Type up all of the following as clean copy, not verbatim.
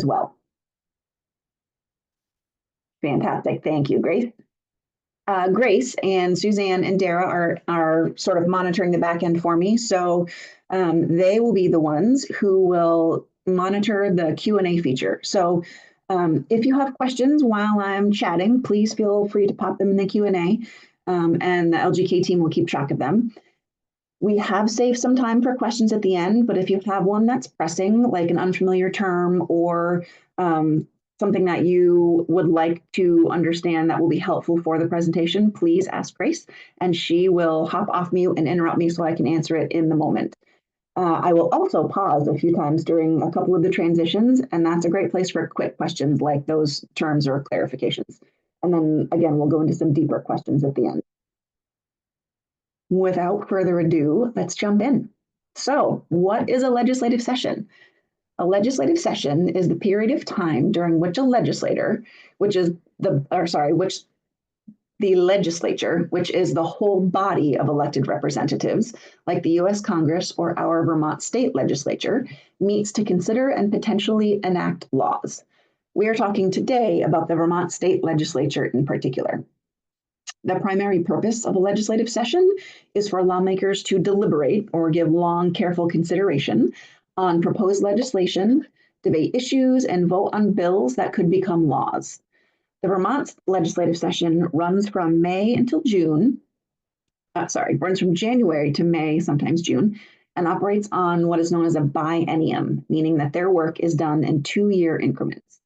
as well. Fantastic. Thank you, Grace. Grace and Suzanne and Dara are sort of monitoring the back end for me. So they will be the ones who will monitor the Q&A feature. So if you have questions while I'm chatting, please feel free to pop them in the Q&A, and the LGK team will keep track of them. We have saved some time for questions at the end, but if you have one that's pressing, like an unfamiliar term or something that you would like to understand that will be helpful for the presentation, please ask Grace, and she will hop off mute and interrupt me so I can answer it in the moment. I will also pause a few times during a couple of the transitions, and that's a great place for quick questions like those terms or clarifications. And then again, we'll go into some deeper questions at the end. Without further ado, let's jump in. So, what is a legislative session? A legislative session is the period of time during which a legislator, the legislature, which is the whole body of elected representatives, like the US Congress or our Vermont state legislature, meets to consider and potentially enact laws. We are talking today about the Vermont state legislature in particular. The primary purpose of a legislative session is for lawmakers to deliberate or give long, careful consideration on proposed legislation, debate issues, and vote on bills that could become laws. The Vermont legislative session runs from runs from January to May, sometimes June, and operates on what is known as a biennium, meaning that their work is done in 2-year increments.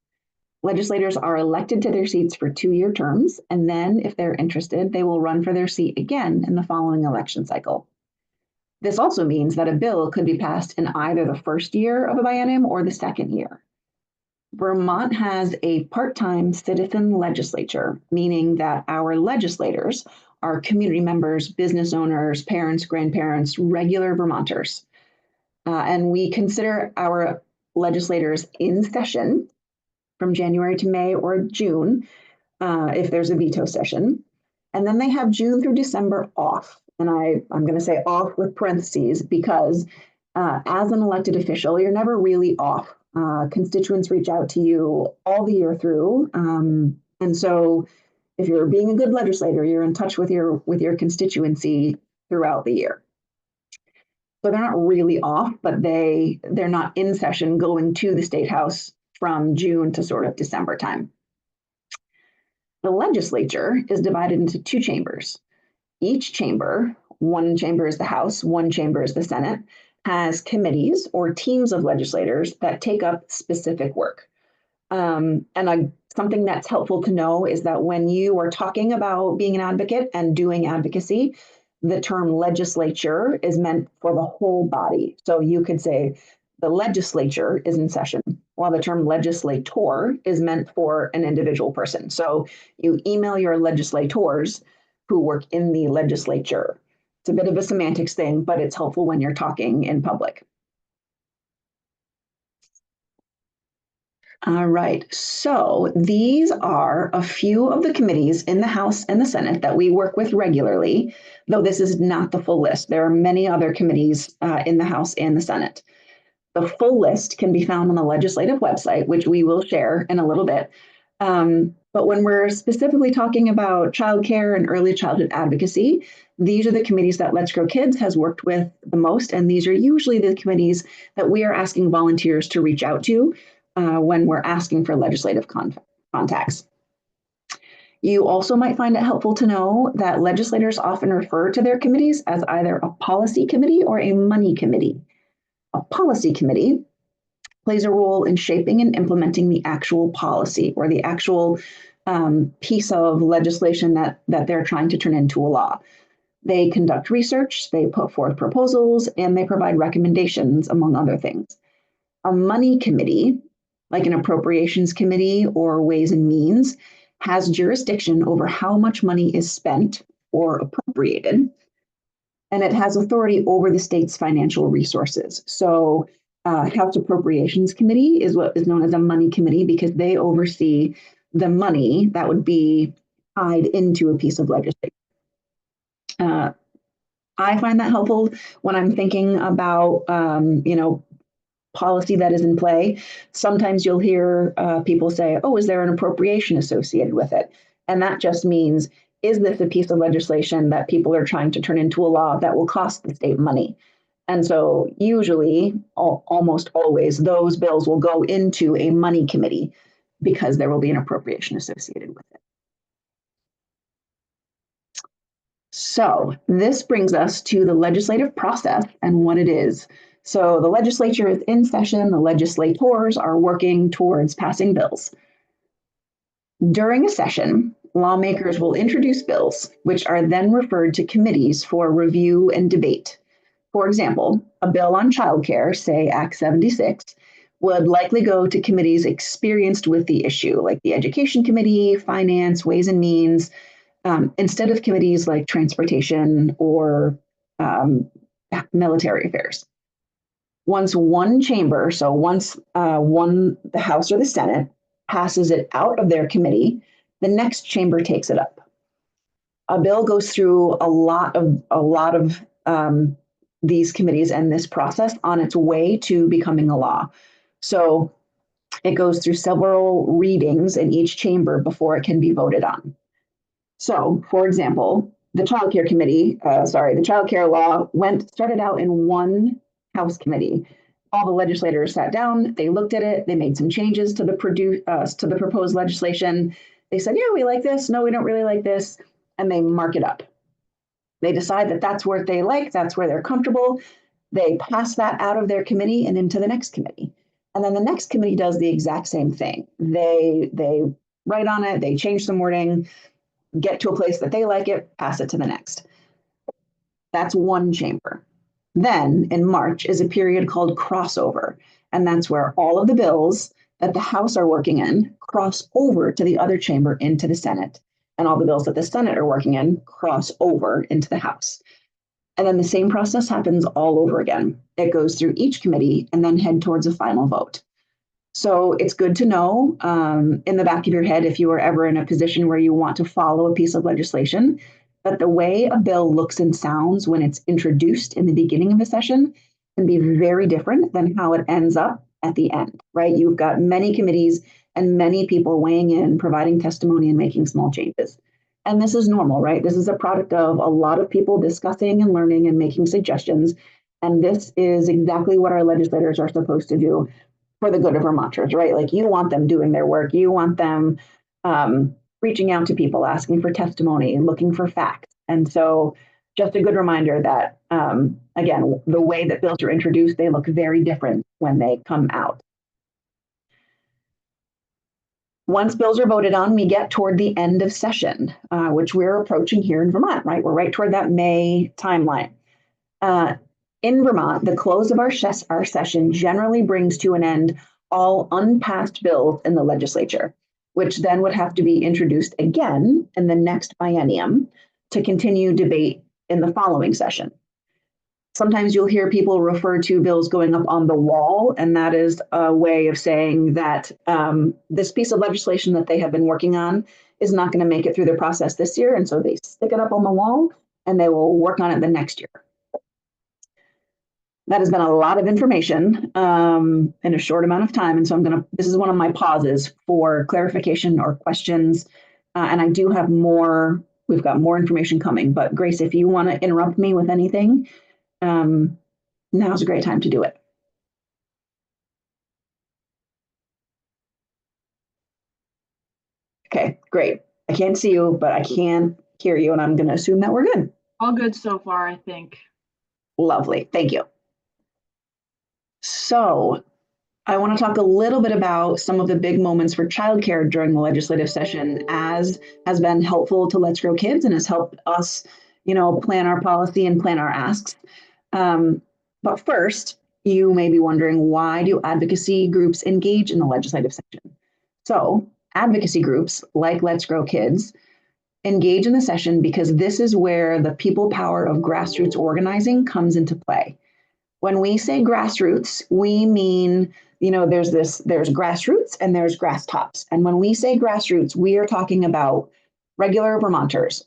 Legislators are elected to their seats for 2-year terms, and then, if they're interested, they will run for their seat again in the following election cycle. This also means that a bill could be passed in either the first year of a biennium or the second year. Vermont has a part-time citizen legislature, meaning that our legislators are community members, business owners, parents, grandparents, regular Vermonters. And we consider our legislators in session from January to May or June, if there's a veto session. And then they have June through December off. And I'm going to say off with parentheses because as an elected official, you're never really off. Constituents reach out to you all the year through. And so if you're being a good legislator, you're in touch with your constituency throughout the year. So they're not really off, but they're not in session going to the State House from June to sort of December time. The legislature is divided into 2 chambers. Each chamber, one chamber is the House, one chamber is the Senate, has committees or teams of legislators that take up specific work. Something that's helpful to know is that when you are talking about being an advocate and doing advocacy, the term legislature is meant for the whole body. So you could say the legislature is in session, while the term legislator is meant for an individual person. So you email your legislators who work in the legislature. It's a bit of a semantics thing, but it's helpful when you're talking in public. All right, so these are a few of the committees in the House and the Senate that we work with regularly, though this is not the full list. There are many other committees in the House and the Senate. The full list can be found on the legislative website, which we will share in a little bit. But when we're specifically talking about childcare and early childhood advocacy, these are the committees that Let's Grow Kids has worked with the most, and these are usually the committees that we are asking volunteers to reach out to when we're asking for legislative contacts. You also might find it helpful to know that legislators often refer to their committees as either a policy committee or a money committee. A policy committee plays a role in shaping and implementing the actual policy or the actual piece of legislation that they're trying to turn into a law. They conduct research, they put forth proposals, and they provide recommendations, among other things. A money committee, like an appropriations committee or ways and means, has jurisdiction over how much money is spent or appropriated, and it has authority over the state's financial resources. So House Appropriations Committee is what is known as a money committee because they oversee the money that would be tied into a piece of legislation. I find that helpful when I'm thinking about, policy that is in play. Sometimes you'll hear people say, oh, is there an appropriation associated with it? And that just means, is this a piece of legislation that people are trying to turn into a law that will cost the state money? And so usually, almost always, those bills will go into a money committee because there will be an appropriation associated with it. So this brings us to the legislative process and what it is. So the legislature is in session, the legislators are working towards passing bills. During a session, lawmakers will introduce bills, which are then referred to committees for review and debate. For example, a bill on childcare, say Act 76, would likely go to committees experienced with the issue, like the Education Committee, Finance, Ways and Means, instead of committees like Transportation or Military Affairs. Once one chamber, so once the House or the Senate passes it out of their committee, the next chamber takes it up. A bill goes through a lot of these committees and this process on its way to becoming a law. So it goes through several readings in each chamber before it can be voted on. So, for example, the Child Care law started out in one House committee. All the legislators sat down, they looked at it, they made some changes to the proposed legislation. They said, yeah, we like this. No, we don't really like this. And they mark it up. They decide that that's where they like, that's where they're comfortable. They pass that out of their committee and into the next committee. And then the next committee does the exact same thing. They write on it, they change some wording, get to a place that they like it, pass it to the next. That's one chamber. Then in March is a period called crossover. And that's where all of the bills that the House are working in cross over to the other chamber into the Senate. And all the bills that the Senate are working in cross over into the House. And then the same process happens all over again. It goes through each committee and then head towards a final vote. So it's good to know in the back of your head if you are ever in a position where you want to follow a piece of legislation, that the way a bill looks and sounds when it's introduced in the beginning of a session can be very different than how it ends up at the end, right? You've got many committees and many people weighing in, providing testimony and making small changes. And this is normal, right? This is a product of a lot of people discussing and learning and making suggestions. And this is exactly what our legislators are supposed to do for the good of Vermonters, right? Like you want them doing their work. You want them reaching out to people, asking for testimony, looking for facts. And so just a good reminder that, again, the way that bills are introduced, they look very different when they come out. Once bills are voted on, we get toward the end of session, which we're approaching here in Vermont, right? We're right toward that May timeline. In Vermont, the close of our session generally brings to an end all unpassed bills in the legislature, which then would have to be introduced again in the next biennium to continue debate in the following session. Sometimes you'll hear people refer to bills going up on the wall, and that is a way of saying that this piece of legislation that they have been working on is not going to make it through the process this year, and so they stick it up on the wall and they will work on it the next year. That has been a lot of information in a short amount of time. And so this is one of my pauses for clarification or questions. And I do have more, we've got more information coming, but Grace, if you want to interrupt me with anything, now's a great time to do it. Okay, great. I can't see you, but I can hear you, and I'm going to assume that we're good. All good so far, I think. Lovely, thank you. So I want to talk a little bit about some of the big moments for childcare during the legislative session, as has been helpful to Let's Grow Kids and has helped us, plan our policy and plan our asks. But first, you may be wondering, why do advocacy groups engage in the legislative session? So advocacy groups like Let's Grow Kids engage in the session because this is where the people power of grassroots organizing comes into play. When we say grassroots, we mean, there's grassroots and there's grass tops. And when we say grassroots, we are talking about regular Vermonters,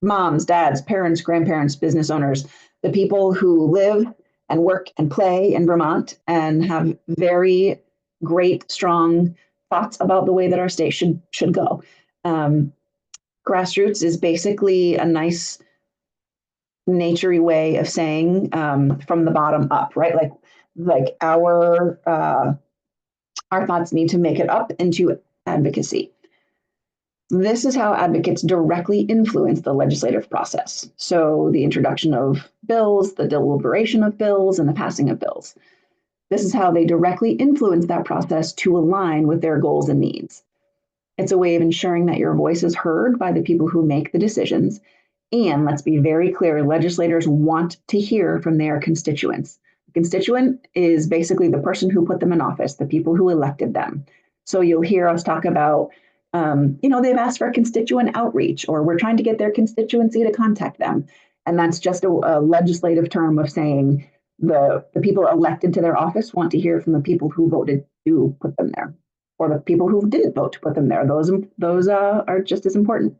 moms, dads, parents, grandparents, business owners, the people who live and work and play in Vermont and have very great, strong thoughts about the way that our state should go. Grassroots is basically a nice naturey way of saying from the bottom up, right? Like our thoughts need to make it up into advocacy. This is how advocates directly influence the legislative process. So the introduction of bills, the deliberation of bills, and the passing of bills. This is how they directly influence that process to align with their goals and needs. It's a way of ensuring that your voice is heard by the people who make the decisions. And let's be very clear, legislators want to hear from their constituents. The constituent is basically the person who put them in office, the people who elected them. So you'll hear us talk about, they've asked for constituent outreach, or we're trying to get their constituency to contact them. And that's just a legislative term of saying the people elected to their office want to hear from the people who voted to put them there, or the people who didn't vote to put them there. Those are just as important.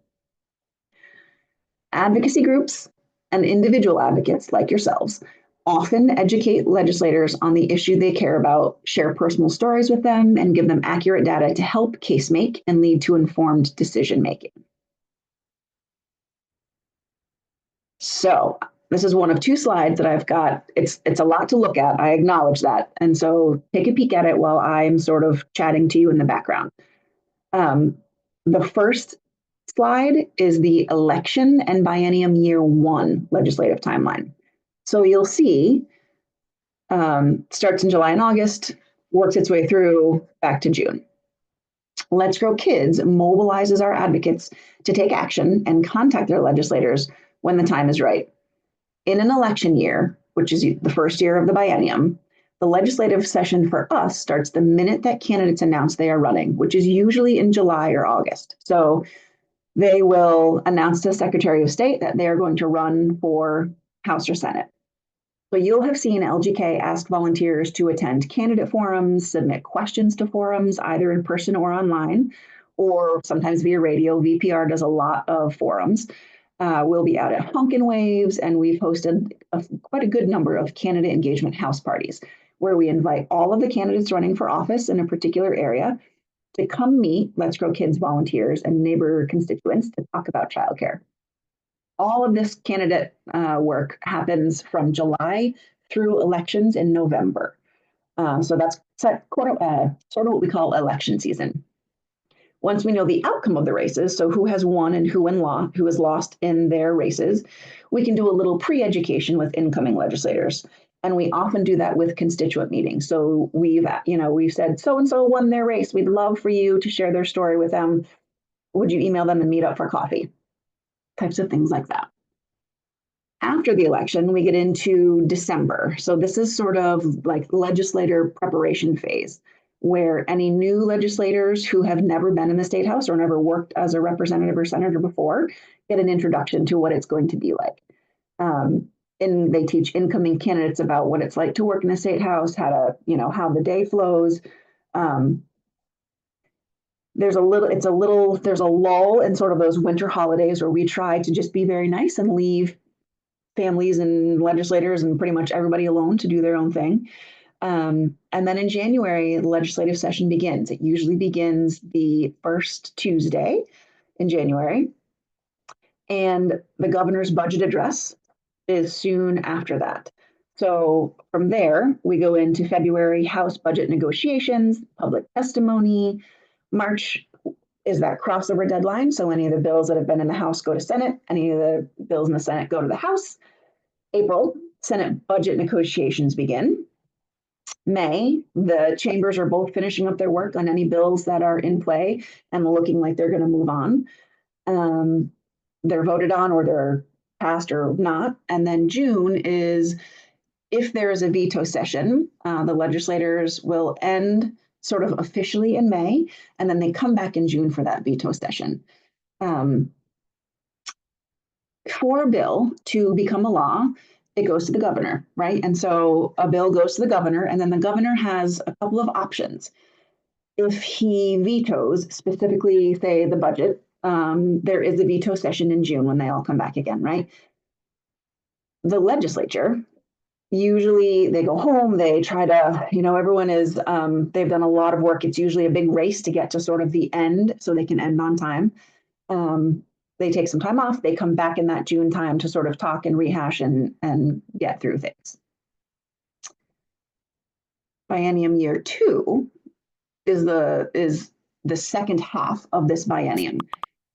Advocacy groups and individual advocates like yourselves often educate legislators on the issue they care about, share personal stories with them, and give them accurate data to help case make and lead to informed decision making. So this is one of two slides that I've got. It's a lot to look at. I acknowledge that. And so take a peek at it while I'm sort of chatting to you in the background. The first slide is the election and biennium year one legislative timeline. So you'll see starts in July and August, works its way through back to June. Let's Grow Kids mobilizes our advocates to take action and contact their legislators when the time is right. In an election year, which is the first year of the biennium, the legislative session for us starts the minute that candidates announce they are running, which is usually in July or August. So they will announce to the Secretary of State that they are going to run for House or Senate. So you'll have seen LGK ask volunteers to attend candidate forums, submit questions to forums, either in person or online, or sometimes via radio. VPR does a lot of forums. We'll be out at Honkin' Waves, and we've hosted quite a good number of candidate engagement house parties, where we invite all of the candidates running for office in a particular area to come meet Let's Grow Kids volunteers and neighbor constituents to talk about childcare. All of this candidate work happens from July through elections in November. So that's sort of what we call election season. Once we know the outcome of the races, so who has won and who has lost in their races, we can do a little pre-education with incoming legislators. And we often do that with constituent meetings. So we've said, so-and-so won their race. We'd love for you to share their story with them. Would you email them and meet up for coffee? Types of things like that. After the election, we get into December. So this is sort of like legislator preparation phase, where any new legislators who have never been in the state house or never worked as a representative or senator before get an introduction to what it's going to be like. And they teach incoming candidates about what it's like to work in the state house, how the day flows. There's a lull in sort of those winter holidays where we try to just be very nice and leave families and legislators and pretty much everybody alone to do their own thing. And then in January, the legislative session begins. It usually begins the first Tuesday in January. And the governor's budget address is soon after that. So from there, we go into February, House budget negotiations, public testimony. March is that crossover deadline. So any of the bills that have been in the House go to Senate, any of the bills in the Senate go to the House. April, Senate budget negotiations begin. May, the chambers are both finishing up their work on any bills that are in play and looking like they're going to move on. They're voted on or they're passed or not. And then June is if there is a veto session, the legislators will end sort of officially in May, and then they come back in June for that veto session. For a bill to become a law, it goes to the governor, right? And so a bill goes to the governor, and then the governor has a couple of options. If he vetoes, specifically, say, the budget, there is a veto session in June when they all come back again, right? The legislature, Usually they go home, they try to, everyone is, they've done a lot of work. It's usually a big race to get to sort of the end so they can end on time. They take some time off, they come back in that June time to sort of talk and rehash and get through things. Biennium year 2 is the second half of this biennium.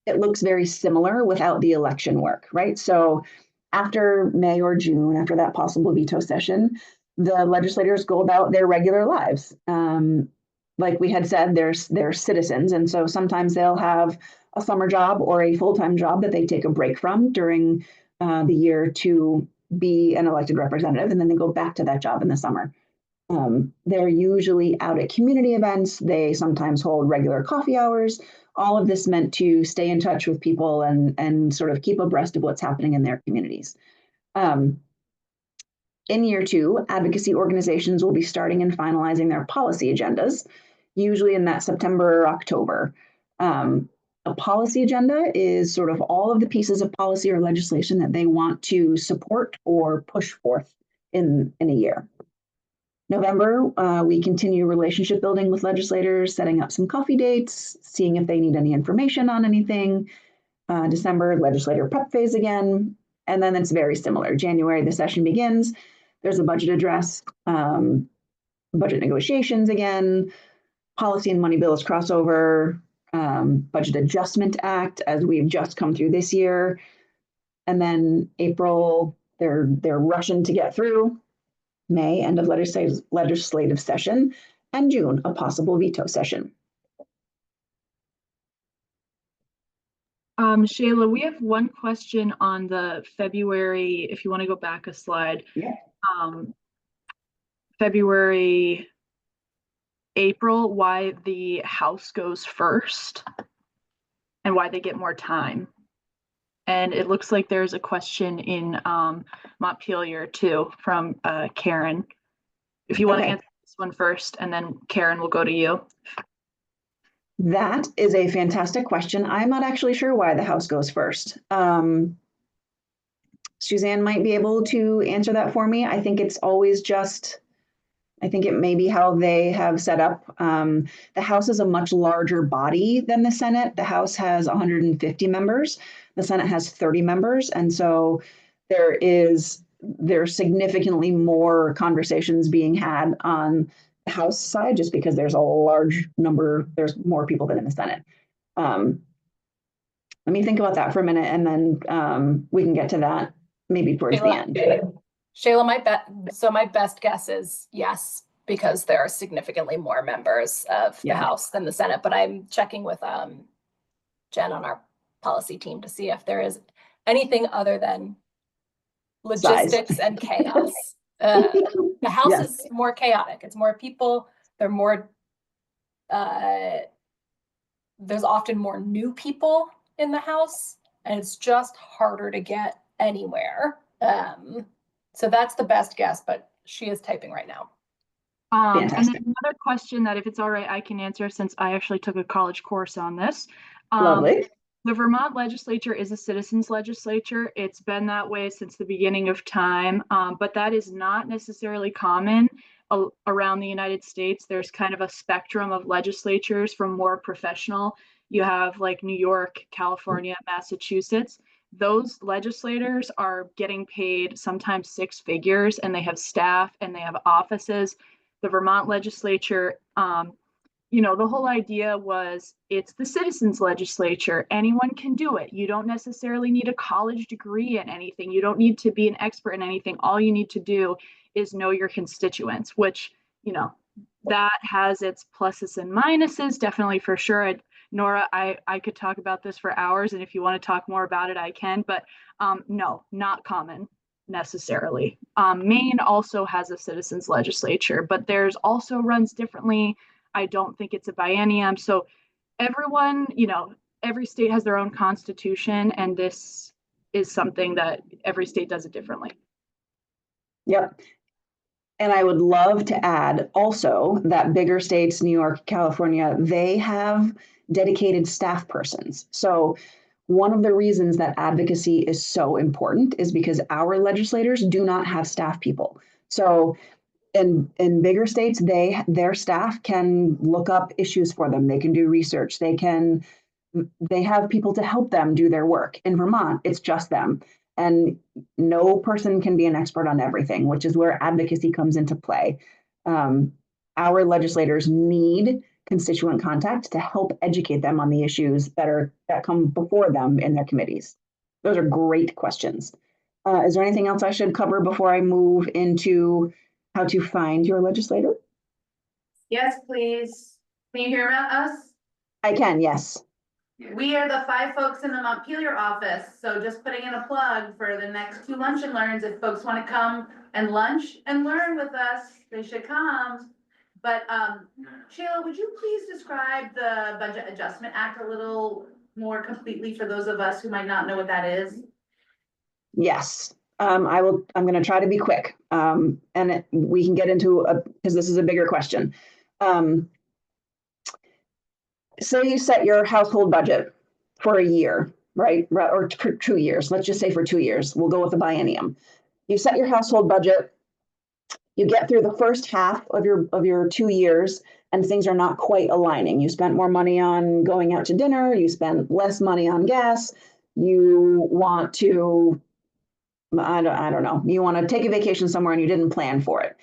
It looks very similar without the election work, right? So after May or June, after that possible veto session, the legislators go about their regular lives. Like we had said, they're citizens, and so sometimes they'll have a summer job or a full-time job that they take a break from during the year to be an elected representative, and then they go back to that job in the summer. They're usually out at community events. They sometimes hold regular coffee hours. All of this meant to stay in touch with people and sort of keep abreast of what's happening in their communities. In year 2, advocacy organizations will be starting and finalizing their policy agendas, usually in that September or October. A policy agenda is sort of all of the pieces of policy or legislation that they want to support or push forth in a year. November, we continue relationship building with legislators, setting up some coffee dates, seeing if they need any information on anything. December, legislator prep phase again. And then it's very similar. January, the session begins. There's a budget address, budget negotiations again, policy and money bills crossover, budget adjustment act as we've just come through this year. And then April, they're rushing to get through. May, end of legislative session, and June, a possible veto session. Shayla, we have one question on the February, if you want to go back a slide. Yeah. February, April, why the House goes first and why they get more time. And it looks like there's a question in Montpelier too from Karen. If you want to answer this one first, and then Karen will go to you. That is a fantastic question. I'm not actually sure why the House goes first. Suzanne might be able to answer that for me. I think it's always just, I think it may be how they have set up. The House is a much larger body than the Senate. The House has 150 members. The Senate has 30 members. And so there's significantly more conversations being had on the House side just because there's a large number, there's more people than in the Senate. Let me think about that for a minute and then we can get to that maybe towards the end. Shayla, my best guess is yes, because there are significantly more members of the House than the Senate, but I'm checking with Jen on our policy team to see if there is anything other than logistics and chaos. The House is more chaotic. It's more people. They're more, there's often more new people in the House, and it's just harder to get anywhere. So that's the best guess, but she is typing right now. And then another question that if it's all right, I can answer since I actually took a college course on this. Lovely. The Vermont legislature is a citizens legislature. It's been that way since the beginning of time, but that is not necessarily common around the United States. There's kind of a spectrum of legislatures from more professional. You have like New York, California, Massachusetts. Those legislators are getting paid sometimes 6 figures, and they have staff and they have offices. The Vermont legislature, the whole idea was it's the citizens legislature. Anyone can do it. You don't necessarily need a college degree in anything. You don't need to be an expert in anything. All you need to do is know your constituents, which, that has its pluses and minuses, definitely for sure. Nora, I could talk about this for hours, and if you want to talk more about it, I can, but no, not common necessarily. Maine also has a citizens legislature, but theirs also runs differently. I don't think it's a biennium. So everyone, every state has their own constitution, and this is something that every state does it differently. Yep. And I would love to add also that bigger states, New York, California, they have dedicated staff persons. So one of the reasons that advocacy is so important is because our legislators do not have staff people. So in bigger states, their staff can look up issues for them. They can do research. They have people to help them do their work. In Vermont, it's just them. And no person can be an expert on everything, which is where advocacy comes into play. Our legislators need constituent contact to help educate them on the issues that come before them in their committees. Those are great questions. Is there anything else I should cover before I move into how to find your legislator? Yes, please. Can you hear us? I can, yes. We are the 5 folks in the Montpelier office, so just putting in a plug for the next 2 lunch and learns. If folks want to come and lunch and learn with us, they should come. But Sheila, would you please describe the Budget Adjustment Act a little more completely for those of us who might not know what that is? Yes, I will. I'm going to try to be quick, and we can get into because this is a bigger question. Say you set your household budget for a year, right? Or for 2 years. Let's just say for 2 years. We'll go with the biennium. You set your household budget. You get through the first half of your 2 years, and things are not quite aligning. You spent more money on going out to dinner. You spent less money on gas. You want to I don't know. You want to take a vacation somewhere and you didn't plan for it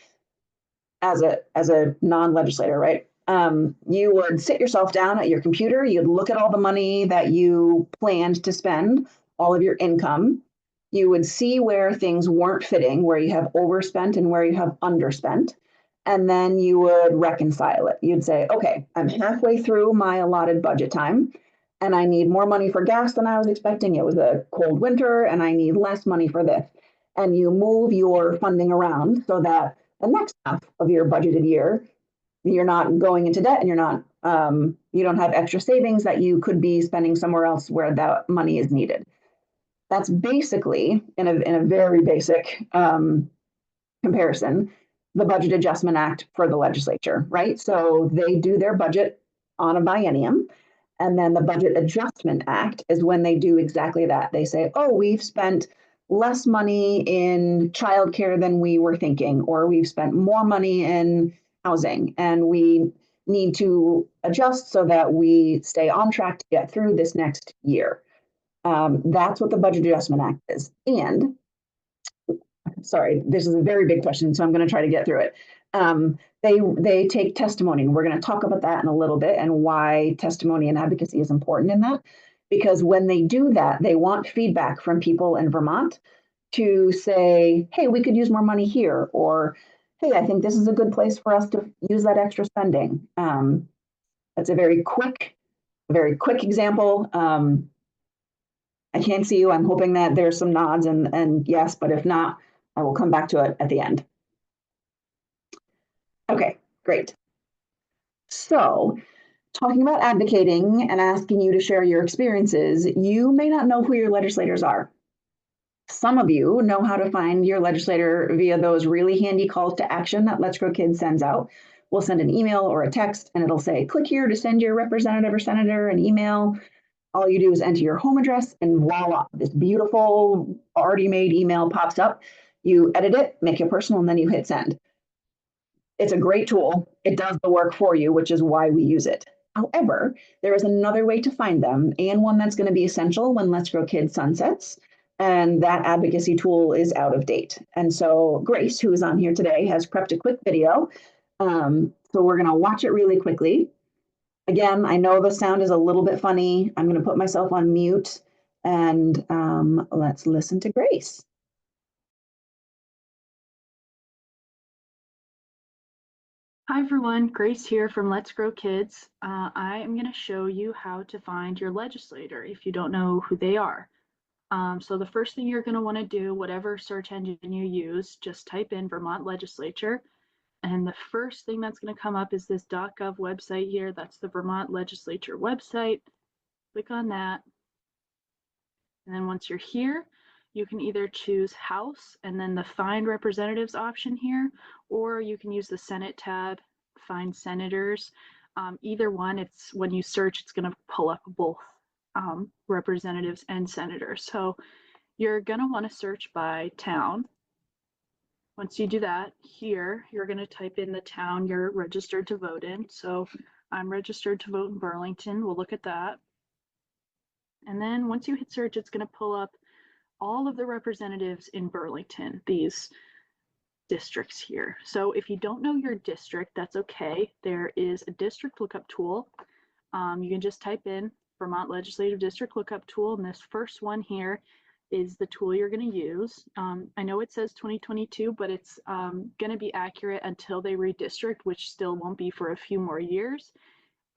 as a non-legislator, right? You would sit yourself down at your computer. You'd look at all the money that you planned to spend, all of your income. You would see where things weren't fitting, where you have overspent and where you have underspent. And then you would reconcile it. You'd say, okay, I'm halfway through my allotted budget time and I need more money for gas than I was expecting. It was a cold winter and I need less money for this. And you move your funding around so that the next half of your budgeted year, you're not going into debt and you're not, you don't have extra savings that you could be spending somewhere else where that money is needed. That's basically, in a very basic comparison, the Budget Adjustment Act for the legislature, right? So they do their budget on a biennium. And then the Budget Adjustment Act is when they do exactly that. They say, oh, we've spent less money in childcare than we were thinking, or we've spent more money in housing, and we need to adjust so that we stay on track to get through this next year. That's what the Budget Adjustment Act is. And sorry, this is a very big question, so I'm going to try to get through it. They take testimony. We're going to talk about that in a little bit and why testimony and advocacy is important in that. Because when they do that, they want feedback from people in Vermont to say, hey, we could use more money here, or hey, I think this is a good place for us to use that extra spending. That's a very quick example. I can't see you. I'm hoping that there's some nods and yes, but if not, I will come back to it at the end. Okay, great. So, talking about advocating and asking you to share your experiences, you may not know who your legislators are. Some of you know how to find your legislator via those really handy calls to action that Let's Grow Kids sends out. We'll send an email or a text and it'll say, click here to send your representative or senator an email. All you do is enter your home address and voila, this beautiful already made email pops up. You edit it, make it personal, and then you hit send. It's a great tool. It does the work for you, which is why we use it. However, there is another way to find them, and one that's going to be essential when Let's Grow Kids sunsets, and that advocacy tool is out of date. And so Grace, who is on here today, has prepped a quick video. So we're going to watch it really quickly. Again, I know the sound is a little bit funny. I'm going to put myself on mute, and let's listen to Grace. Hi everyone, Grace here from Let's Grow Kids. I am going to show you how to find your legislator if you don't know who they are. So the first thing you're going to want to do, whatever search engine you use, just type in Vermont Legislature. And the first thing that's going to come up is this .gov website here. That's the Vermont Legislature website. Click on that. And then once you're here, you can either choose House and then the Find Representatives option here, or you can use the Senate tab, Find Senators. Either one, it's when you search, it's going to pull up both representatives and senators. So you're going to want to search by town. Once you do that, here, you're going to type in the town you're registered to vote in. So I'm registered to vote in Burlington. We'll look at that. And then once you hit search, it's going to pull up all of the representatives in Burlington, these districts here. So if you don't know your district, that's okay. There is a district lookup tool. You can just type in Vermont Legislative District Lookup Tool, and this first one here is the tool you're going to use. I know it says 2022, but it's going to be accurate until they redistrict, which still won't be for a few more years.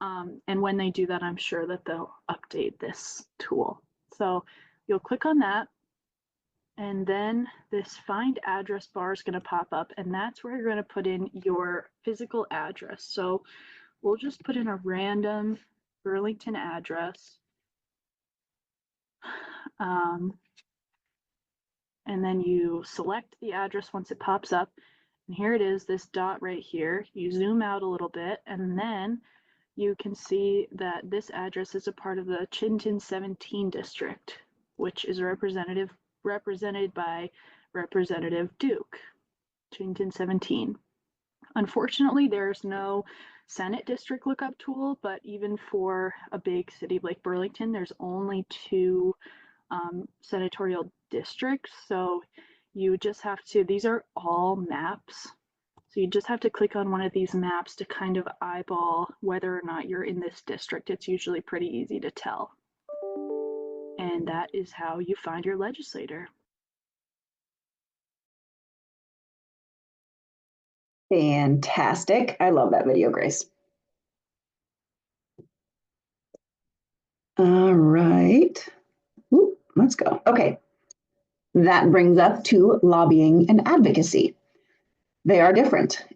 And when they do that, I'm sure that they'll update this tool. So you'll click on that, and then this find address bar is going to pop up, and that's where you're going to put in your physical address. So we'll just put in a random Burlington address. And then you select the address once it pops up. And here it is, this dot right here. You zoom out a little bit, and then you can see that this address is a part of the Chinton 17 district, which is represented by Representative Duke, Chinton 17. Unfortunately, there's no Senate district lookup tool, but even for a big city like Burlington, there's only 2 senatorial districts. So you just have to, these are all maps. So you just have to click on one of these maps to kind of eyeball whether or not you're in this district. It's usually pretty easy to tell. And that is how you find your legislator. Fantastic. I love that video, Grace. All right. Ooh, let's go. Okay. That brings us to lobbying and advocacy. They are different.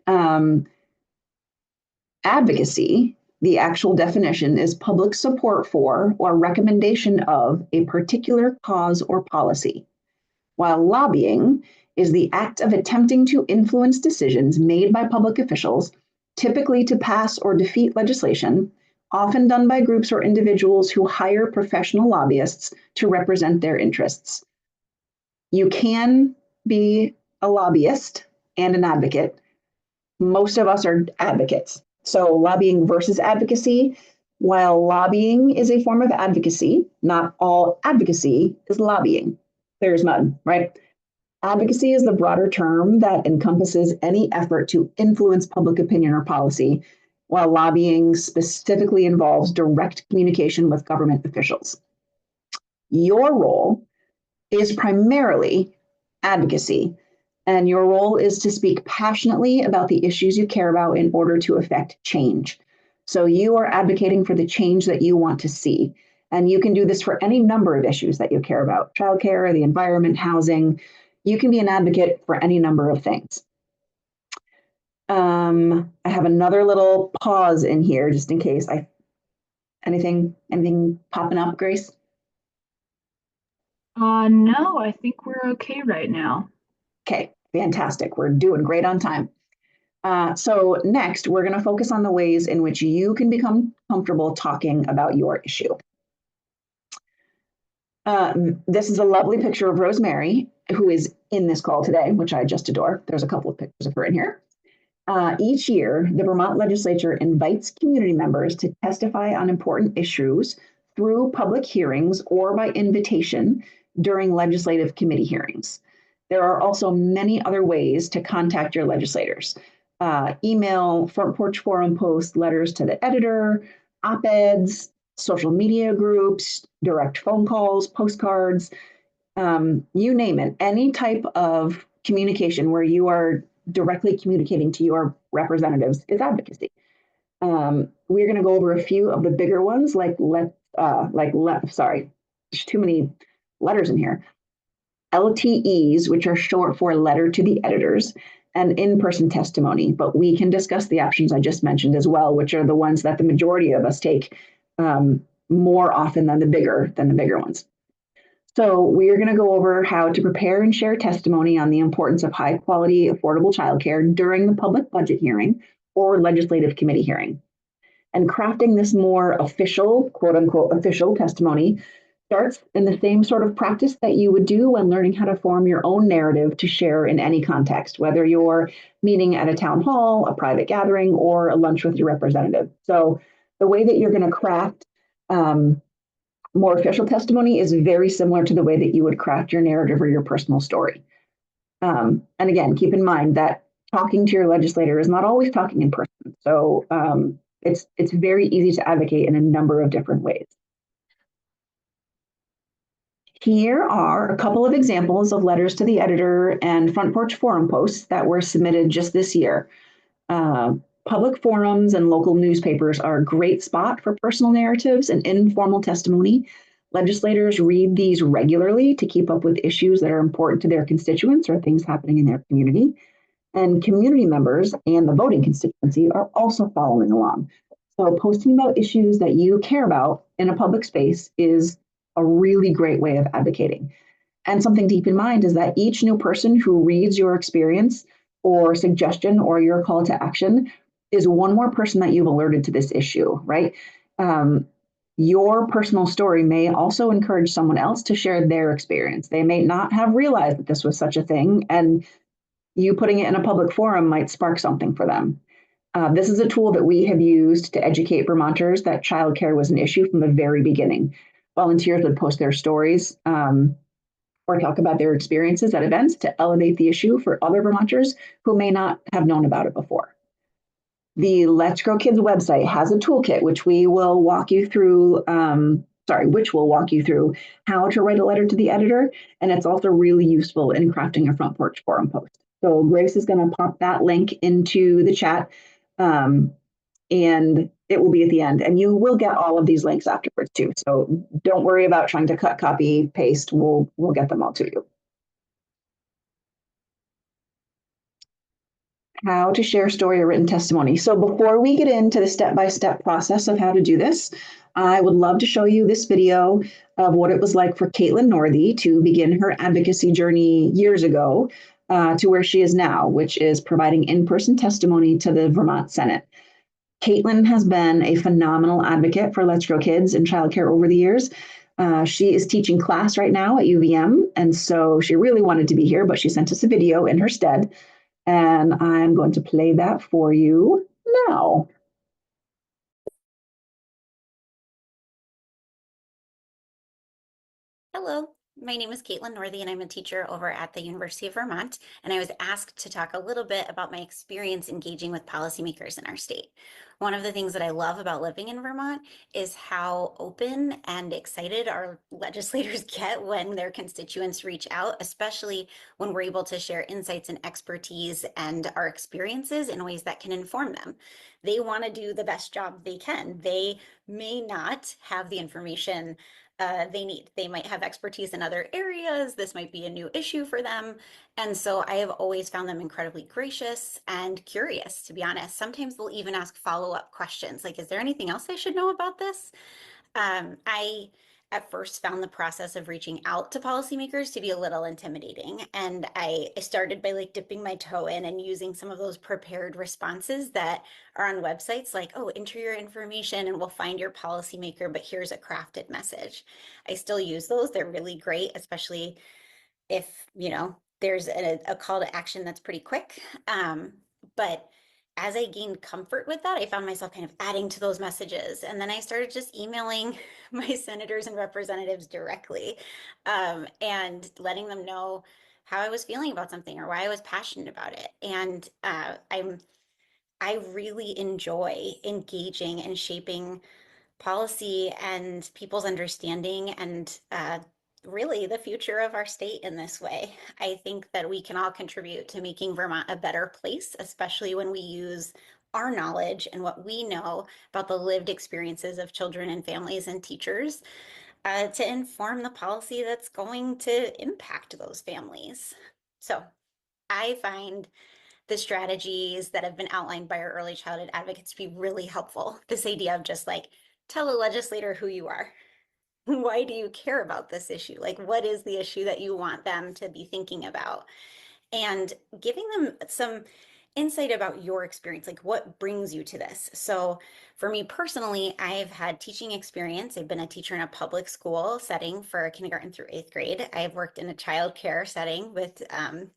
Advocacy, the actual definition, is public support for or recommendation of a particular cause or policy, while lobbying is the act of attempting to influence decisions made by public officials, typically to pass or defeat legislation, often done by groups or individuals who hire professional lobbyists to represent their interests. You can be a lobbyist and an advocate. Most of us are advocates. So lobbying versus advocacy, while lobbying is a form of advocacy, not all advocacy is lobbying. There's mud, right? Advocacy is the broader term that encompasses any effort to influence public opinion or policy, while lobbying specifically involves direct communication with government officials. Your role is primarily advocacy, and your role is to speak passionately about the issues you care about in order to effect change. So you are advocating for the change that you want to see. And you can do this for any number of issues that you care about: childcare, the environment, housing. You can be an advocate for any number of things. I have another little pause in here just in case anything popping up, Grace? No, I think we're okay right now. Okay, fantastic. We're doing great on time. So next, we're going to focus on the ways in which you can become comfortable talking about your issue. This is a lovely picture of Rosemary, who is in this call today, which I just adore. There's a couple of pictures of her in here. Each year, the Vermont legislature invites community members to testify on important issues through public hearings or by invitation during legislative committee hearings. There are also many other ways to contact your legislators: email, front porch forum posts, letters to the editor, op-eds, social media groups, direct phone calls, postcards, you name it. Any type of communication where you are directly communicating to your representatives is advocacy. We're going to go over a few of the bigger ones, sorry, there's too many letters in here. LTEs, which are short for letter to the editors, and in-person testimony. But we can discuss the options I just mentioned as well, which are the ones that the majority of us take more often than the bigger ones. So we're going to go over how to prepare and share testimony on the importance of high quality, affordable childcare during the public budget hearing or legislative committee hearing. And crafting this more official, quote unquote, official testimony starts in the same sort of practice that you would do when learning how to form your own narrative to share in any context, whether you're meeting at a town hall, a private gathering, or a lunch with your representative. So the way that you're going to craft more official testimony is very similar to the way that you would craft your narrative or your personal story. And again, keep in mind that talking to your legislator is not always talking in person. So it's very easy to advocate in a number of different ways. Here are a couple of examples of letters to the editor and Front Porch Forum posts that were submitted just this year. Public forums and local newspapers are a great spot for personal narratives and informal testimony. Legislators read these regularly to keep up with issues that are important to their constituents or things happening in their community. And community members and the voting constituency are also following along. So posting about issues that you care about in a public space is a really great way of advocating. And something to keep in mind is that each new person who reads your experience or suggestion or your call to action is one more person that you've alerted to this issue, right? Your personal story may also encourage someone else to share their experience. They may not have realized that this was such a thing, and you putting it in a public forum might spark something for them. This is a tool that we have used to educate Vermonters that childcare was an issue from the very beginning. Volunteers would post their stories or talk about their experiences at events to elevate the issue for other Vermonters who may not have known about it before. The Let's Grow Kids website has a toolkit which will walk you through how to write a letter to the editor, and it's also really useful in crafting a Front Porch Forum post. So Grace is going to pop that link into the chat, and it will be at the end. And you will get all of these links afterwards too. So don't worry about trying to cut, copy, paste. We'll get them all to you. How to share story or written testimony. So before we get into the step-by-step process of how to do this, I would love to show you this video of what it was like for Caitlin Northey to begin her advocacy journey years ago to where she is now, which is providing in-person testimony to the Vermont Senate. Caitlin has been a phenomenal advocate for Let's Grow Kids and childcare over the years. She is teaching class right now at UVM, and so she really wanted to be here, but she sent us a video in her stead. And I'm going to play that for you now. Hello, my name is Caitlin Northey, and I'm a teacher over at the University of Vermont. And I was asked to talk a little bit about my experience engaging with policymakers in our state. One of the things that I love about living in Vermont is how open and excited our legislators get when their constituents reach out, especially when we're able to share insights and expertise and our experiences in ways that can inform them. They want to do the best job they can. They may not have the information they need. They might have expertise in other areas. This might be a new issue for them. And so I have always found them incredibly gracious and curious, to be honest. Sometimes they'll even ask follow-up questions like, is there anything else I should know about this? I at first found the process of reaching out to policymakers to be a little intimidating. And I started by like dipping my toe in and using some of those prepared responses that are on websites like, oh, enter your information and we'll find your policymaker, but here's a crafted message. I still use those. They're really great, especially if, there's a call to action that's pretty quick. But as I gained comfort with that, I found myself kind of adding to those messages. And then I started just emailing my senators and representatives directly and letting them know how I was feeling about something or why I was passionate about it. And I really enjoy engaging and shaping policy and people's understanding and really the future of our state in this way. I think that we can all contribute to making Vermont a better place, especially when we use our knowledge and what we know about the lived experiences of children and families and teachers to inform the policy that's going to impact those families. So I find the strategies that have been outlined by our early childhood advocates to be really helpful. This idea of just like, tell a legislator who you are. Why do you care about this issue? Like, what is the issue that you want them to be thinking about? And giving them some insight about your experience, like what brings you to this. So for me personally, I've had teaching experience. I've been a teacher in a public school setting for kindergarten through 8th grade. I've worked in a child care setting with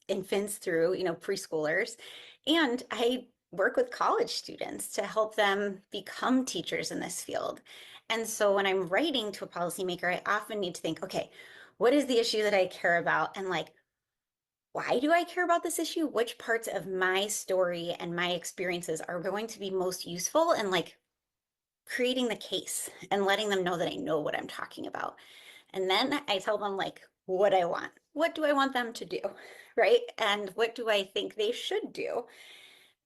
infants through, preschoolers. And I work with college students to help them become teachers in this field. And so when I'm writing to a policymaker, I often need to think, okay, what is the issue that I care about? And like, why do I care about this issue? Which parts of my story and my experiences are going to be most useful, and like creating the case and letting them know that I know what I'm talking about. And then I tell them like what I want. What do I want them to do? Right? And what do I think they should do?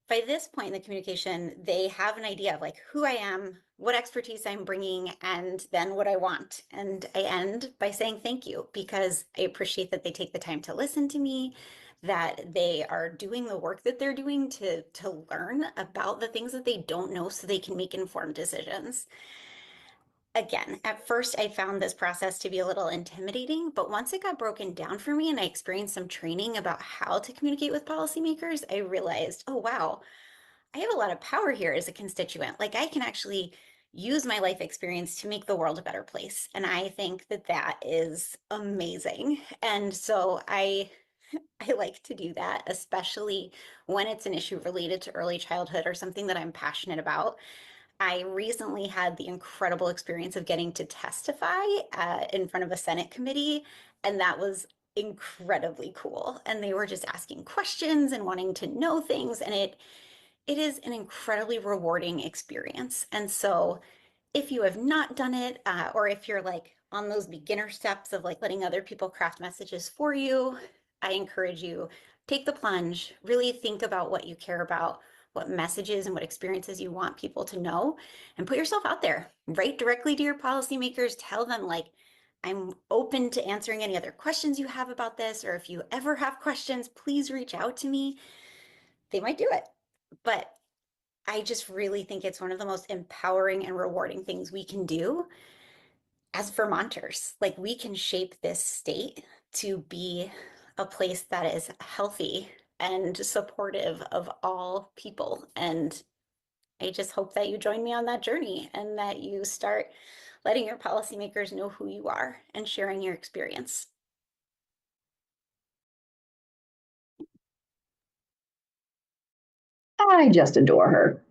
By this point in the communication, they have an idea of like who I am, what expertise I'm bringing, and then what I want. And I end by saying thank you, because I appreciate that they take the time to listen to me, that they are doing the work that they're doing to learn about the things that they don't know so they can make informed decisions. Again, at first I found this process to be a little intimidating, but once it got broken down for me and I experienced some training about how to communicate with policymakers, I realized, oh, wow, I have a lot of power here as a constituent. Like I can actually use my life experience to make the world a better place. And I think that that is amazing. And so I like to do that, especially when it's an issue related to early childhood or something that I'm passionate about. I recently had the incredible experience of getting to testify in front of a Senate committee, and that was incredibly cool. And they were just asking questions and wanting to know things, and it is an incredibly rewarding experience. And so if you have not done it, or if you're like on those beginner steps of like letting other people craft messages for you, I encourage you, take the plunge, really think about what you care about, what messages and what experiences you want people to know, and put yourself out there. Write directly to your policymakers, tell them like, I'm open to answering any other questions you have about this, or if you ever have questions, please reach out to me. They might do it. But I just really think it's one of the most empowering and rewarding things we can do as Vermonters. Like we can shape this state to be a place that is healthy and supportive of all people. And I just hope that you join me on that journey and that you start letting your policymakers know who you are and sharing your experience. I just adore her.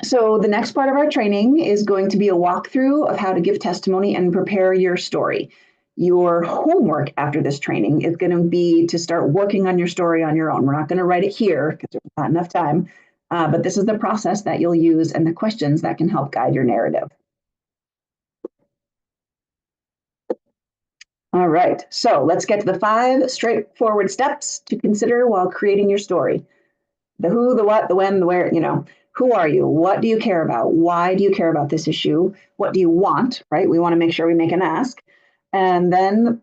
So the next part of our training is going to be a walkthrough of how to give testimony and prepare your story. Your homework after this training is going to be to start working on your story on your own. We're not going to write it here because there's not enough time, but this is the process that you'll use and the questions that can help guide your narrative. All right, so let's get to the 5 straightforward steps to consider while creating your story. The who, the what, the when, the where, who are you? What do you care about? Why do you care about this issue? What do you want, right? We want to make sure we make an ask. And then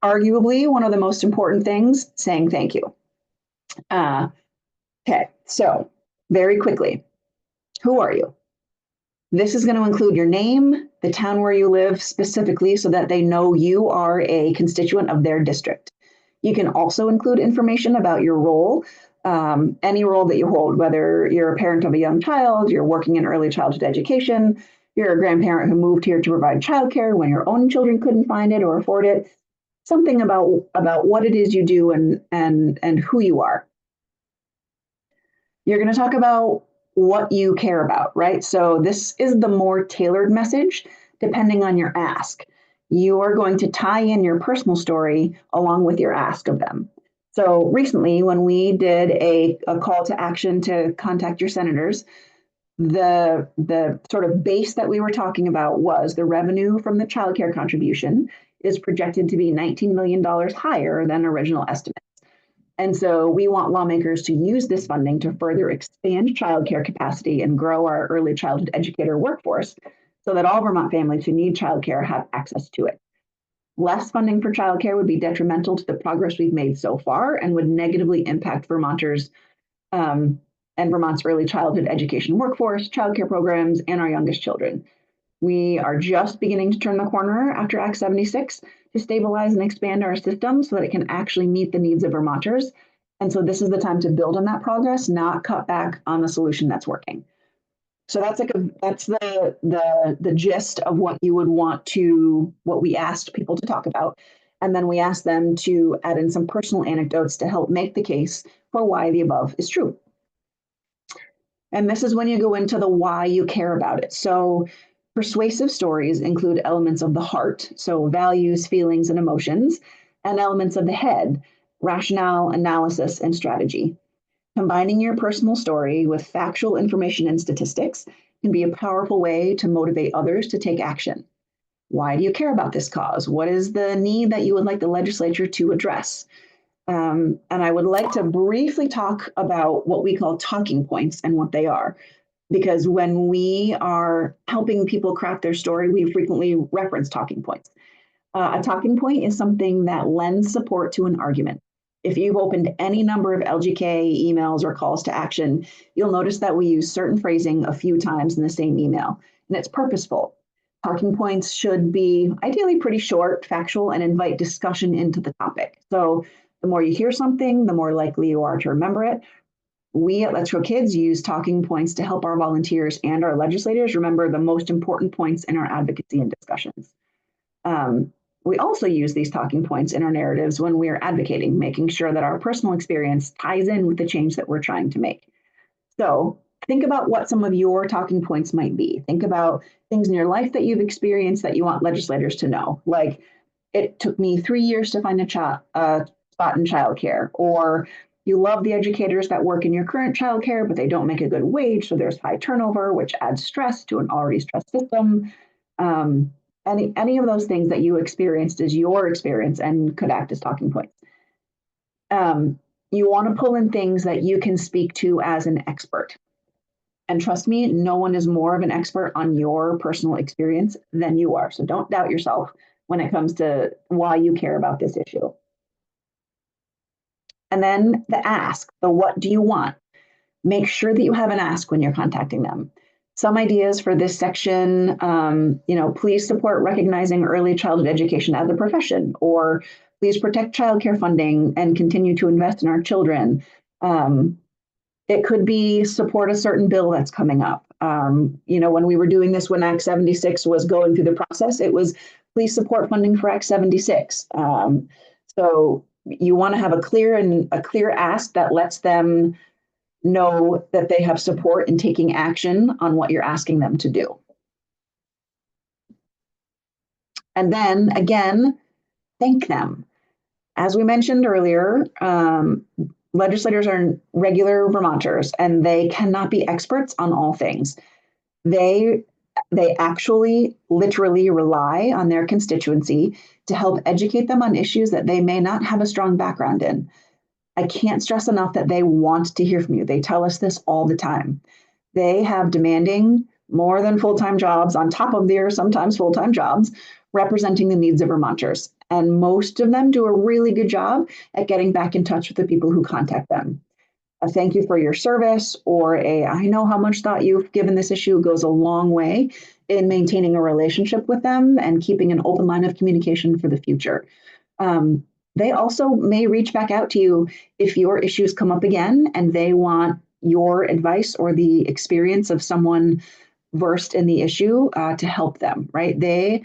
arguably one of the most important things, saying thank you. Okay, so very quickly, who are you? This is going to include your name, the town where you live specifically so that they know you are a constituent of their district. You can also include information about your role, any role that you hold, whether you're a parent of a young child, you're working in early childhood education, you're a grandparent who moved here to provide childcare when your own children couldn't find it or afford it, something about what it is you do and who you are. You're going to talk about what you care about, right? So this is the more tailored message depending on your ask. You are going to tie in your personal story along with your ask of them. So recently, when we did a call to action to contact your senators, the sort of base that we were talking about was the revenue from the child care contribution is projected to be $19 million higher than original estimates. And so we want lawmakers to use this funding to further expand childcare capacity and grow our early childhood educator workforce so that all Vermont families who need childcare have access to it. Less funding for childcare would be detrimental to the progress we've made so far and would negatively impact Vermonters and Vermont's early childhood education workforce, childcare programs, and our youngest children. We are just beginning to turn the corner after Act 76 to stabilize and expand our system so that it can actually meet the needs of Vermonters. And so this is the time to build on that progress, not cut back on the solution that's working. So that's the gist of what you would want to, what we asked people to talk about. And then we asked them to add in some personal anecdotes to help make the case for why the above is true. And this is when you go into the why you care about it. So persuasive stories include elements of the heart, so values, feelings, and emotions, and elements of the head, rationale, analysis, and strategy. Combining your personal story with factual information and statistics can be a powerful way to motivate others to take action. Why do you care about this cause? What is the need that you would like the legislature to address? And I would like to briefly talk about what we call talking points and what they are. Because when we are helping people craft their story, we frequently reference talking points. A talking point is something that lends support to an argument. If you've opened any number of LGK emails or calls to action, you'll notice that we use certain phrasing a few times in the same email, and it's purposeful. Talking points should be ideally pretty short, factual, and invite discussion into the topic. So the more you hear something, the more likely you are to remember it. We at Let's Go Kids use talking points to help our volunteers and our legislators remember the most important points in our advocacy and discussions. We also use these talking points in our narratives when we are advocating, making sure that our personal experience ties in with the change that we're trying to make. So think about what some of your talking points might be. Think about things in your life that you've experienced that you want legislators to know. Like, it took me 3 years to find a spot in childcare, or you love the educators that work in your current childcare, but they don't make a good wage, so there's high turnover, which adds stress to an already stressed system. Any of those things that you experienced is your experience and could act as talking points. You want to pull in things that you can speak to as an expert. And trust me, no one is more of an expert on your personal experience than you are. So don't doubt yourself when it comes to why you care about this issue. And then the ask, the what do you want? Make sure that you have an ask when you're contacting them. Some ideas for this section, please support recognizing early childhood education as a profession, or please protect childcare funding and continue to invest in our children. It could be support a certain bill that's coming up. When we were doing this, when Act 76 was going through the process, it was please support funding for Act 76. So you want to have a clear ask that lets them know that they have support in taking action on what you're asking them to do. And then again, thank them. As we mentioned earlier, legislators are regular Vermonters, and they cannot be experts on all things. They actually literally rely on their constituency to help educate them on issues that they may not have a strong background in. I can't stress enough that they want to hear from you. They tell us this all the time. They have demanding more than full-time jobs on top of their sometimes full-time jobs, representing the needs of Vermonters. And most of them do a really good job at getting back in touch with the people who contact them. A thank you for your service, or I know how much thought you've given this issue, goes a long way in maintaining a relationship with them and keeping an open line of communication for the future. They also may reach back out to you if your issues come up again and they want your advice or the experience of someone versed in the issue to help them, right? They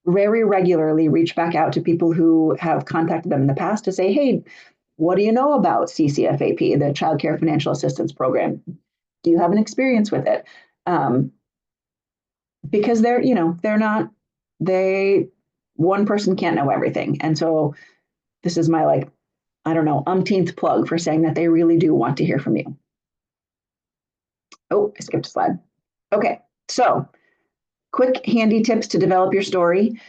very regularly reach back out to people who have contacted them in the past to say, hey, what do you know about CCFAP, the Child Care Financial Assistance Program? Do you have an experience with it? Because one person can't know everything. And so this is my umpteenth plug for saying that they really do want to hear from you. Oh, I skipped a slide. Okay, so quick handy tips to develop your story.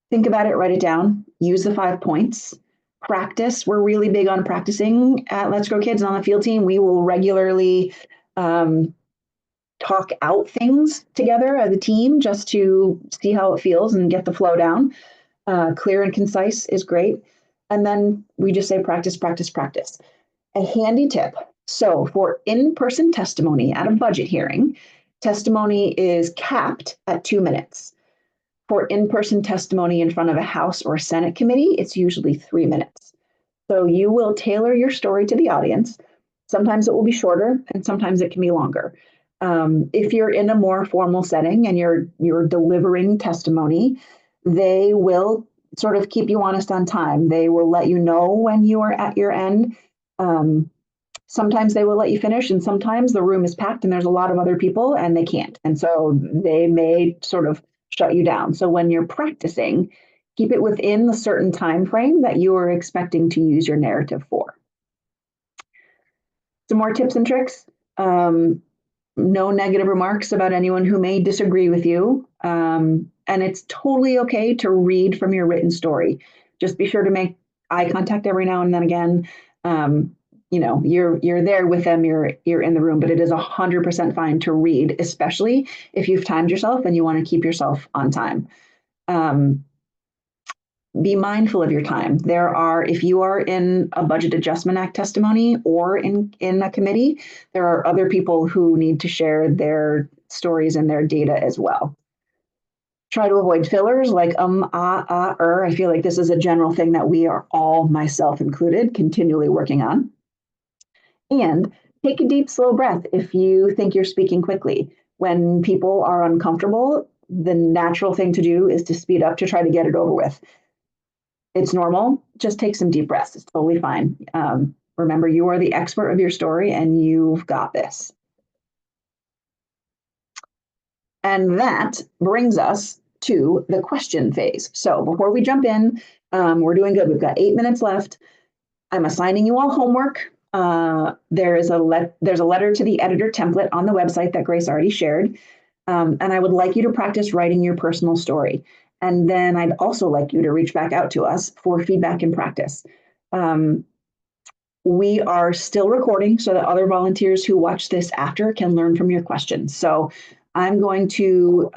Think about it, write it down, use the 5 points. Practice. We're really big on practicing at Let's Grow Kids. On the field team, we will regularly talk out things together as a team just to see how it feels and get the flow down. Clear and concise is great. And then we just say practice, practice, practice. A handy tip. So for in-person testimony at a budget hearing, testimony is capped at 2 minutes. For in-person testimony in front of a House or Senate committee, it's usually 3 minutes. So you will tailor your story to the audience. Sometimes it will be shorter and sometimes it can be longer. If you're in a more formal setting and you're delivering testimony, they will sort of keep you honest on time. They will let you know when you are at your end. Sometimes they will let you finish, and sometimes the room is packed and there's a lot of other people and they can't. And so they may sort of shut you down. So when you're practicing, keep it within the certain time frame that you are expecting to use your narrative for. Some more tips and tricks. No negative remarks about anyone who may disagree with you. And it's totally okay to read from your written story. Just be sure to make eye contact every now and then again. You're there with them, you're in the room, but it is 100% fine to read, especially if you've timed yourself and you want to keep yourself on time. Be mindful of your time. If you are in a Budget Adjustment Act testimony or in a committee, there are other people who need to share their stories and their data as well. Try to avoid fillers like I feel like this is a general thing that we are all, myself included, continually working on. And take a deep, slow breath if you think you're speaking quickly. When people are uncomfortable, the natural thing to do is to speed up to try to get it over with. It's normal. Just take some deep breaths. It's totally fine. Remember, you are the expert of your story and you've got this. And that brings us to the question phase. So before we jump in, we're doing good. We've got 8 minutes left. I'm assigning you all homework. There's a letter to the editor template on the website that Grace already shared. And I would like you to practice writing your personal story. And then I'd also like you to reach back out to us for feedback and practice. We are still recording so that other volunteers who watch this after can learn from your questions. So I'm going to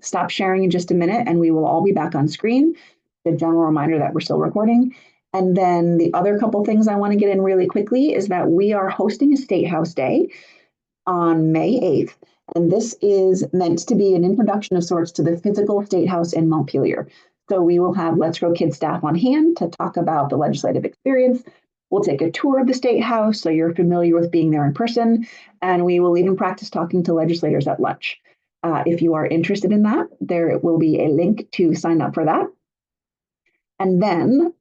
stop sharing in just a minute and we will all be back on screen. The general reminder that we're still recording. And then the other couple things I want to get in really quickly is that we are hosting a State House Day on May 8th. And this is meant to be an introduction of sorts to the physical State House in Montpelier. So we will have Let's Grow Kids staff on hand to talk about the legislative experience. We'll take a tour of the State House so you're familiar with being there in person. And we will even practice talking to legislators at lunch. If you are interested in that, there will be a link to sign up for that. And then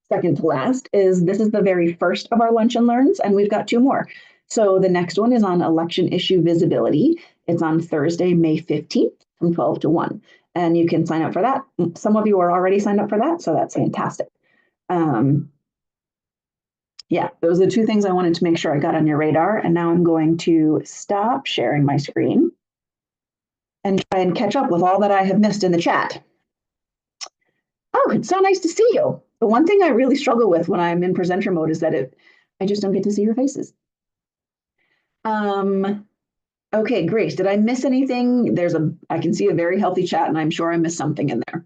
second to last is this is the very first of our Lunch and Learns, and we've got 2 more. So the next one is on election issue visibility. It's on Thursday, May 15th from 12 to 1. And you can sign up for that. Some of you are already signed up for that, so that's fantastic. Yeah, those are the 2 things I wanted to make sure I got on your radar. And now I'm going to stop sharing my screen and try and catch up with all that I have missed in the chat. Oh, it's so nice to see you. The one thing I really struggle with when I'm in presenter mode is that I just don't get to see your faces. Okay, Grace, did I miss anything? I can see a very healthy chat and I'm sure I missed something in there.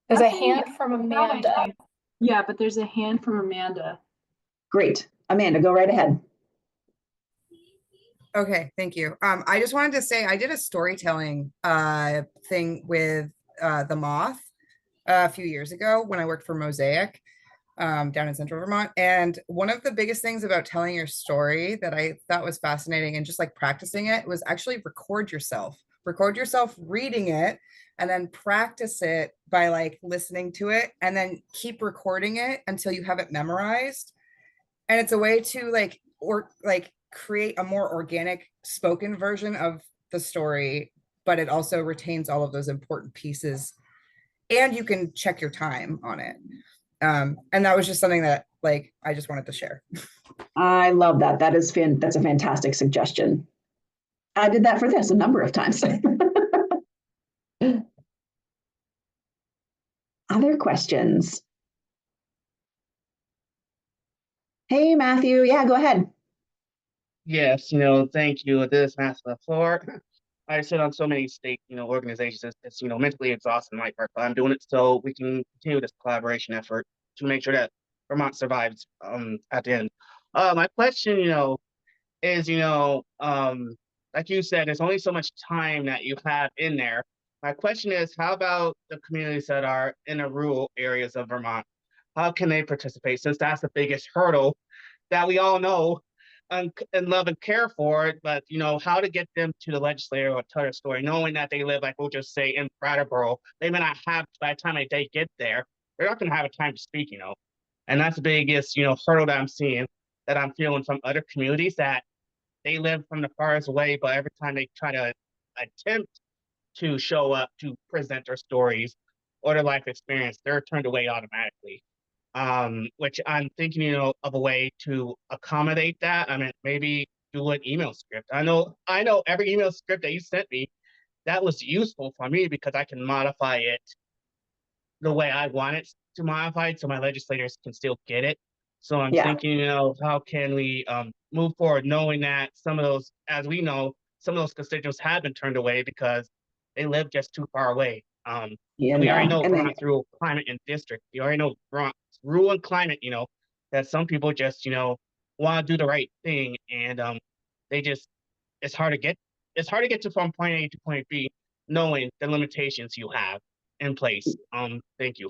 There's a hand from Amanda. Yeah, but there's a hand from Amanda. Great. Amanda, go right ahead. Okay, thank you. I just wanted to say I did a storytelling thing with the Moth a few years ago when I worked for Mosaic down in Central Vermont. And one of the biggest things about telling your story that I thought was fascinating and just like practicing it was actually record yourself reading it and then practice it by like listening to it and then keep recording it until you have it memorized. And it's a way to create a more organic spoken version of the story, but it also retains all of those important pieces and you can check your time on it. And that was just something that I just wanted to share. I love that. That's a fantastic suggestion. I did that for this a number of times. Other questions? Hey, Matthew. Yeah, go ahead. Yes, thank you. This is Matthew the floor. I sit on so many state, organizations. It's mentally exhausting my part, but I'm doing it so we can continue this collaboration effort to make sure that Vermont survives at the end. My question, is, like you said, there's only so much time that you have in there. My question is, how about the communities that are in the rural areas of Vermont? how can they participate, since that's the biggest hurdle that we all know and love and care for it, but how to get them to the legislator or tell their story, knowing that they live, like we'll just say, in Brattleboro. They may not have, by the time they get there, they're not going to have a time to speak, and that's the biggest, hurdle that I'm seeing, that I'm feeling from other communities, that they live from the farthest away, but every time they try to attempt to show up to present their stories or their life experience, they're turned away automatically. Which I'm thinking, of a way to accommodate that. I mean, maybe do an email script. I know every email script that you sent me, that was useful for me because I can modify it the way I want it to modify it so my legislators can still get it. So I'm thinking, how can we move forward, knowing that some of those, as we know, some of those constituents have been turned away because they live just too far away. We already know Vermont's rural climate and district. We already know Vermont's rural and climate, that some people just, want to do the right thing. And it's hard to get to from point A to point B, knowing the limitations you have in place. Thank you.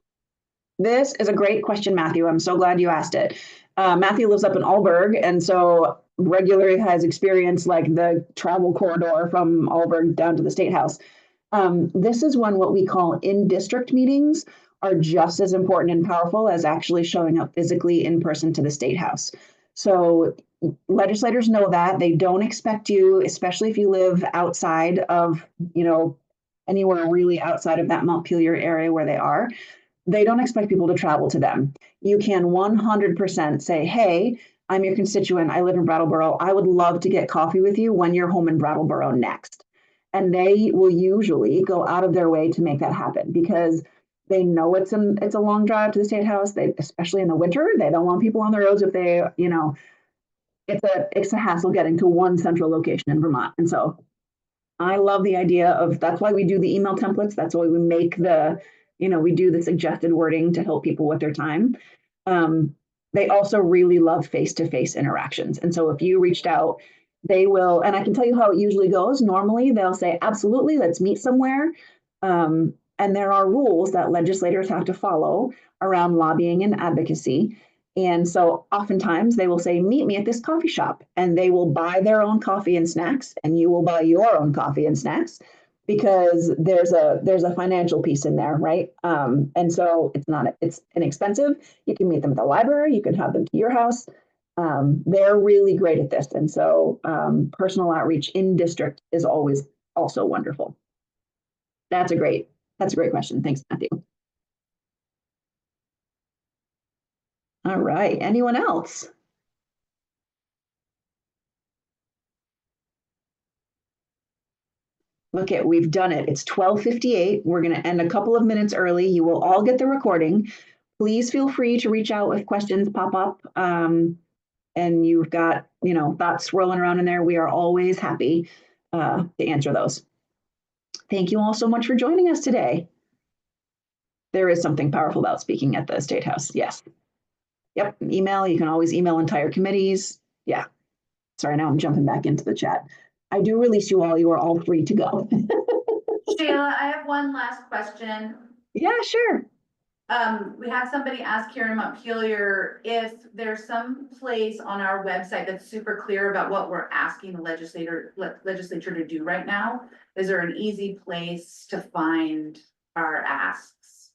This is a great question, Matthew. I'm so glad you asked it. Matthew lives up in Alburg, and so regularly has experienced like the travel corridor from Alburg down to the State House. This is when what we call in-district meetings are just as important and powerful as actually showing up physically in person to the State House. So legislators know that. They don't expect you, especially if you live outside of, anywhere really outside of that Montpelier area where they are. They don't expect people to travel to them. You can 100% say, hey, I'm your constituent. I live in Brattleboro. I would love to get coffee with you when you're home in Brattleboro next. And they will usually go out of their way to make that happen because they know it's a long drive to the State House. They, especially in the winter, they don't want people on the roads if they, it's a hassle getting to one central location in Vermont. And so I love the idea of, that's why we do the email templates. That's why we make we do the suggested wording to help people with their time. They also really love face-to-face interactions. And so if you reached out, they will, and I can tell you how it usually goes. Normally they'll say, absolutely, let's meet somewhere. And there are rules that legislators have to follow around lobbying and advocacy. And so oftentimes they will say, meet me at this coffee shop, and they will buy their own coffee and snacks, and you will buy your own coffee and snacks, because there's a financial piece in there, right? And so it's inexpensive. You can meet them at the library, you can have them to your house. They're really great at this. And so personal outreach in district is always also wonderful. That's a great question. Thanks, Matthew. All right, anyone else? Look at, we've done it. It's 12:58. We're going to end a couple of minutes early. You will all get the recording. Please feel free to reach out if questions pop up. And you've got, thoughts swirling around in there. We are always happy to answer those. Thank you all so much for joining us today. There is something powerful about speaking at the State House. Yes. Yep. Email. You can always email entire committees. Yeah. Sorry, now I'm jumping back into the chat. I do release you all. You are all free to go. Sheila, I have one last question. Yeah, sure. We had somebody ask here in Montpelier if there's some place on our website that's super clear about what we're asking the legislature to do right now. Is there an easy place to find our asks?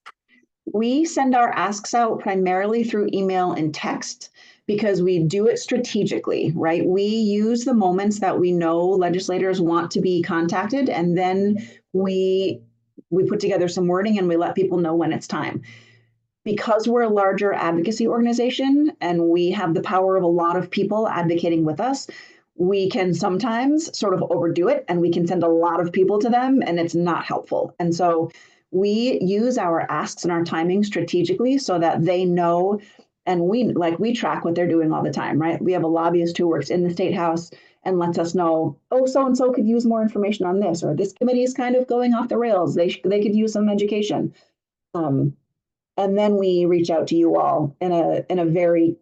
We send our asks out primarily through email and text because we do it strategically, right? We use the moments that we know legislators want to be contacted, and then we put together some wording and we let people know when it's time. Because we're a larger advocacy organization and we have the power of a lot of people advocating with us, we can sometimes sort of overdo it and we can send a lot of people to them and it's not helpful. And so we use our asks and our timing strategically so that they know, and we track what they're doing all the time, right? We have a lobbyist who works in the State House and lets us know, oh, so-and-so could use more information on this, or this committee is kind of going off the rails. They could use some education. And then we reach out to you all in a very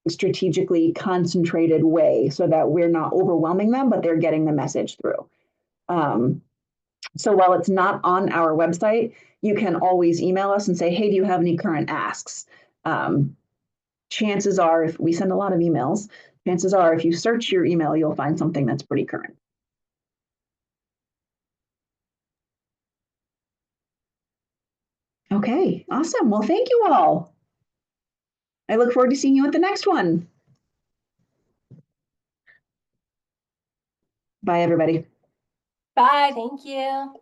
strategically concentrated way so that we're not overwhelming them, but they're getting the message through. So while it's not on our website, you can always email us and say, hey, do you have any current asks? Chances are, if we send a lot of emails, chances are if you search your email, you'll find something that's pretty current. Okay, awesome. Well, thank you all. I look forward to seeing you at the next one. Bye, everybody. Bye, thank you.